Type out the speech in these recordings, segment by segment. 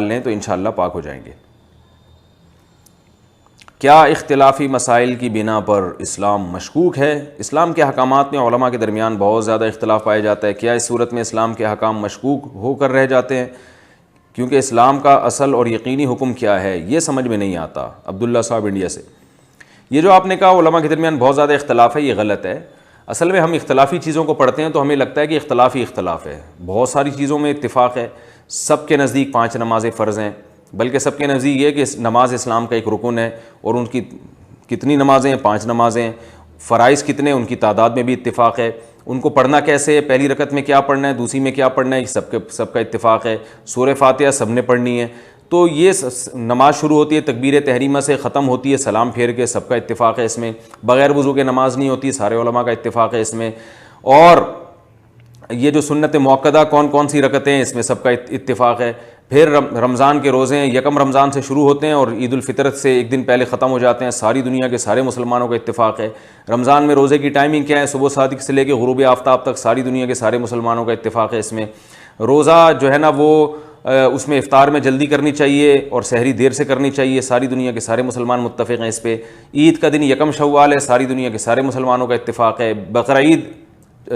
لیں تو انشاءاللہ پاک ہو جائیں گے۔ کیا اختلافی مسائل کی بنا پر اسلام مشکوک ہے؟ اسلام کے احکامات میں علماء کے درمیان بہت زیادہ اختلاف پایا جاتا ہے۔ کیا اس صورت میں اسلام کے احکام مشکوک ہو کر رہ جاتے ہیں؟ کیونکہ اسلام کا اصل اور یقینی حکم کیا ہے یہ سمجھ میں نہیں آتا۔ عبداللہ صاحب انڈیا سے۔ یہ جو آپ نے کہا علماء کے درمیان بہت زیادہ اختلاف ہے، یہ غلط ہے۔ اصل میں ہم اختلافی چیزوں کو پڑھتے ہیں تو ہمیں لگتا ہے کہ اختلاف ہی اختلاف ہے، بہت ساری چیزوں میں اتفاق ہے۔ سب کے نزدیک 5 نمازیں فرض ہیں، بلکہ سب کے نزدیک یہ کہ نماز اسلام کا ایک رکن ہے، اور ان کی کتنی نمازیں ہیں؟ 5 نمازیں ہیں۔ فرائض کتنے؟ ان کی تعداد میں بھی اتفاق ہے۔ ان کو پڑھنا کیسے ہے؟ پہلی رکعت میں کیا پڑھنا ہے، دوسری میں کیا پڑھنا ہے، سب کا اتفاق ہے۔ سورہ فاتحہ سب نے پڑھنی ہے۔ تو یہ نماز شروع ہوتی ہے تکبیر تحریمہ سے، ختم ہوتی ہے سلام پھیر کے، سب کا اتفاق ہے اس میں۔ بغیر وضو کے نماز نہیں ہوتی، سارے علماء کا اتفاق ہے اس میں۔ اور یہ جو سنت مؤکدہ کون کون سی رکعتیں ہیں، اس میں سب کا اتفاق ہے۔ پھر رمضان کے روزے ہیں، یکم رمضان سے شروع ہوتے ہیں اور عید الفطر سے ایک دن پہلے ختم ہو جاتے ہیں، ساری دنیا کے سارے مسلمانوں کا اتفاق ہے۔ رمضان میں روزے کی ٹائمنگ کیا ہے؟ صبح صادق سے لے کے غروب آفتاب تک، ساری دنیا کے سارے مسلمانوں کا اتفاق ہے اس میں۔ روزہ جو ہے نا وہ اس میں افطار میں جلدی کرنی چاہیے اور سحری دیر سے کرنی چاہیے، ساری دنیا کے سارے مسلمان متفق ہیں اس پہ۔ عید کا دن یکم شوال ہے، ساری دنیا کے سارے مسلمانوں کا اتفاق ہے۔ بقرعید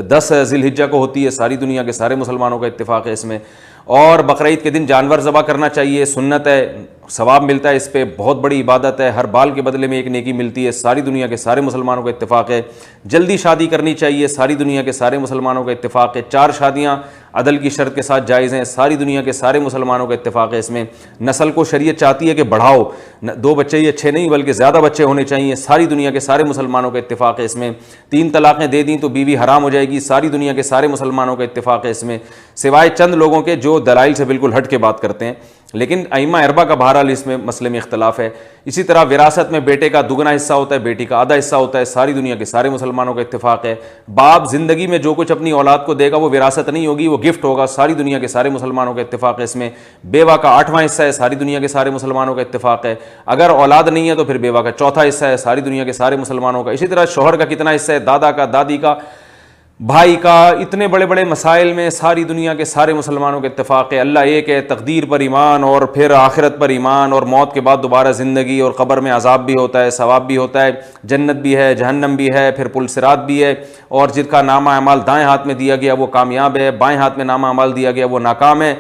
10 ذی الحجہ کو ہوتی ہے، ساری دنیا کے سارے مسلمانوں کا اتفاق ہے اس میں۔ اور بقرعید کے دن جانور ذبح کرنا چاہیے، سنت ہے، ثواب ملتا ہے اس پہ، بہت بڑی عبادت ہے، ہر بال کے بدلے میں ایک نیکی ملتی ہے، ساری دنیا کے سارے مسلمانوں کا اتفاق ہے۔ جلدی شادی کرنی چاہیے، ساری دنیا کے سارے مسلمانوں کا اتفاق ہے۔ 4 شادیاں عدل کی شرط کے ساتھ جائز ہیں، ساری دنیا کے سارے مسلمانوں کا اتفاق ہے اس میں۔ نسل کو شریعت چاہتی ہے کہ بڑھاؤ، 2 بچے ہی اچھے نہیں بلکہ زیادہ بچے ہونے چاہیے، ساری دنیا کے سارے مسلمانوں کا اتفاق ہے اس میں۔ 3 طلاقیں دے دیں تو بیوی حرام ہو جائے گی، ساری دنیا کے سارے مسلمانوں کا اتفاق ہے اس میں، سوائے چند لوگوں کے جو دلائل سے بالکل ہٹ کے بات کرتے ہیں، لیکن ائمہ اربعہ کا بہرحال اس میں مسئلے میں اختلاف ہے۔ اسی طرح وراثت میں بیٹے کا دگنا حصہ ہوتا ہے، بیٹی کا آدھا حصہ ہوتا ہے، ساری دنیا کے سارے مسلمانوں کا اتفاق ہے۔ باپ زندگی میں جو کچھ اپنی اولاد کو دے گا وہ وراثت نہیں ہوگی، وہ گفٹ ہوگا، ساری دنیا کے سارے مسلمانوں کا اتفاق ہے اس میں۔ بیوہ کا 8واں حصہ ہے، ساری دنیا کے سارے مسلمانوں کا اتفاق ہے۔ اگر اولاد نہیں ہے تو پھر بیوہ کا 4تھا حصہ ہے، ساری دنیا کے سارے مسلمانوں کا۔ اسی طرح شوہر کا کتنا حصہ ہے، دادا کا، دادی کا، بھائی کا، اتنے بڑے بڑے مسائل میں ساری دنیا کے سارے مسلمانوں کے اتفاق ہے۔ اللہ ایک ہے، تقدیر پر ایمان، اور پھر آخرت پر ایمان، اور موت کے بعد دوبارہ زندگی، اور قبر میں عذاب بھی ہوتا ہے، ثواب بھی ہوتا ہے، جنت بھی ہے، جہنم بھی ہے، پھر پل صراط بھی ہے، اور جن کا نامہ اعمال دائیں ہاتھ میں دیا گیا وہ کامیاب ہے، بائیں ہاتھ میں نامہ اعمال دیا گیا وہ ناکام ہے۔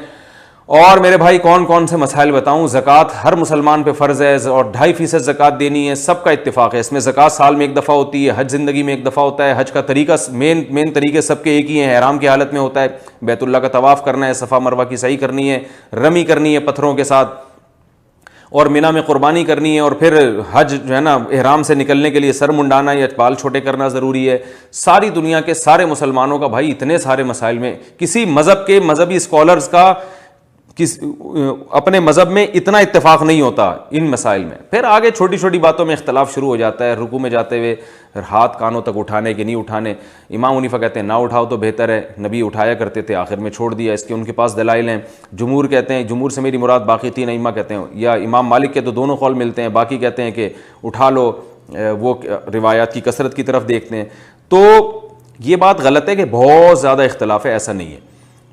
اور میرے بھائی کون کون سے مسائل بتاؤں؟ زکوٰۃ ہر مسلمان پہ فرض ہے اور 2.5% زکوٰۃ دینی ہے، سب کا اتفاق ہے اس میں۔ زکوٰۃ سال میں 1 دفعہ ہوتی ہے، حج زندگی میں 1 دفعہ ہوتا ہے، حج کا طریقہ مین طریقے سب کے ایک ہی ہیں، احرام کی حالت میں ہوتا ہے، بیت اللہ کا طواف کرنا ہے، صفا مروہ کی سعی کرنی ہے، رمی کرنی ہے پتھروں کے ساتھ، اور مینا میں قربانی کرنی ہے، اور پھر حج جو ہے نا احرام سے نکلنے کے لیے سر منڈانا یا بال چھوٹے کرنا ضروری ہے۔ ساری دنیا کے سارے مسلمانوں کا بھائی اتنے سارے مسائل میں کسی مذہب کے مذہبی اسکالرز کا اپنے مذہب میں اتنا اتفاق نہیں ہوتا ان مسائل میں۔ پھر آگے چھوٹی چھوٹی باتوں میں اختلاف شروع ہو جاتا ہے، رکوع میں جاتے ہوئے ہاتھ کانوں تک اٹھانے کے نہیں اٹھانے، امام حنیفہ کہتے ہیں نہ اٹھاؤ تو بہتر ہے، نبی اٹھایا کرتے تھے، آخر میں چھوڑ دیا، اس کے ان کے پاس دلائل ہیں۔ جمہور کہتے ہیں، جمہور سے میری مراد باقی 3 ائمہ کہتے ہیں، یا امام مالک کے تو دونوں قول ملتے ہیں، باقی کہتے ہیں کہ اٹھا لو، وہ روایات کی کثرت کی طرف دیکھتے ہیں۔ تو یہ بات غلط ہے کہ بہت زیادہ اختلاف ہے، ایسا نہیں ہے۔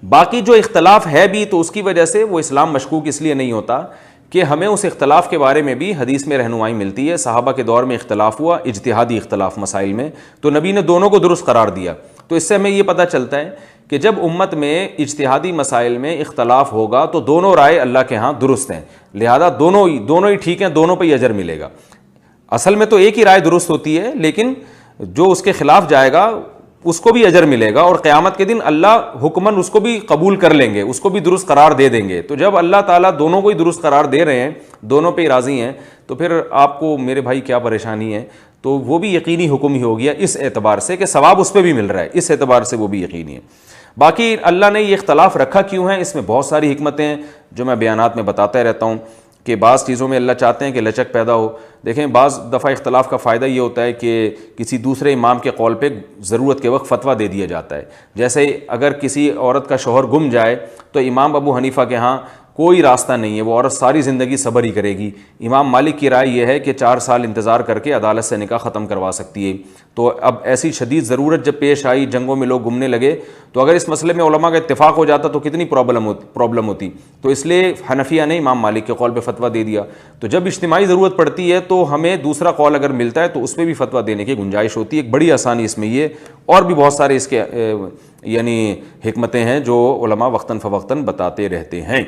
باقی جو اختلاف ہے بھی تو اس کی وجہ سے وہ اسلام مشکوک اس لیے نہیں ہوتا کہ ہمیں اس اختلاف کے بارے میں بھی حدیث میں رہنمائی ملتی ہے۔ صحابہ کے دور میں اختلاف ہوا، اجتہادی اختلاف مسائل میں، تو نبی نے دونوں کو درست قرار دیا۔ تو اس سے ہمیں یہ پتہ چلتا ہے کہ جب امت میں اجتہادی مسائل میں اختلاف ہوگا تو دونوں رائے اللہ کے ہاں درست ہیں، لہذا دونوں ہی ٹھیک ہیں، دونوں پہ ہی اجر ملے گا۔ اصل میں تو ایک ہی رائے درست ہوتی ہے، لیکن جو اس کے خلاف جائے گا اس کو بھی اجر ملے گا، اور قیامت کے دن اللہ حکمن اس کو بھی قبول کر لیں گے، اس کو بھی درست قرار دے دیں گے۔ تو جب اللہ تعالیٰ دونوں کو ہی درست قرار دے رہے ہیں، دونوں پہ ہی راضی ہیں، تو پھر آپ کو میرے بھائی کیا پریشانی ہے؟ تو وہ بھی یقینی حکم ہی ہو گیا اس اعتبار سے کہ ثواب اس پہ بھی مل رہا ہے، اس اعتبار سے وہ بھی یقینی ہے۔ باقی اللہ نے یہ اختلاف رکھا کیوں ہے، اس میں بہت ساری حکمتیں ہیں جو میں بیانات میں بتاتا رہتا ہوں کہ بعض چیزوں میں اللہ چاہتے ہیں کہ لچک پیدا ہو۔ دیکھیں بعض دفعہ اختلاف کا فائدہ یہ ہوتا ہے کہ کسی دوسرے امام کے قول پہ ضرورت کے وقت فتویٰ دے دیا جاتا ہے۔ جیسے اگر کسی عورت کا شوہر گم جائے تو امام ابو حنیفہ کے ہاں کوئی راستہ نہیں ہے، وہ عورت ساری زندگی صبر ہی کرے گی۔ امام مالک کی رائے یہ ہے کہ 4 سال انتظار کر کے عدالت سے نکاح ختم کروا سکتی ہے۔ تو اب ایسی شدید ضرورت جب پیش آئی، جنگوں میں لوگ گمنے لگے، تو اگر اس مسئلے میں علماء کا اتفاق ہو جاتا تو کتنی پرابلم ہوتی۔ تو اس لیے حنفیہ نے امام مالک کے قول پہ فتویٰ دے دیا۔ تو جب اجتماعی ضرورت پڑتی ہے تو ہمیں دوسرا قول اگر ملتا ہے تو اس پہ بھی فتویٰ دینے کی گنجائش ہوتی ہے۔ ایک بڑی آسانی اس میں یہ، اور بھی بہت سارے اس کے یعنی حکمتیں ہیں جو علماء وقتاً فوقتاً بتاتے رہتے ہیں۔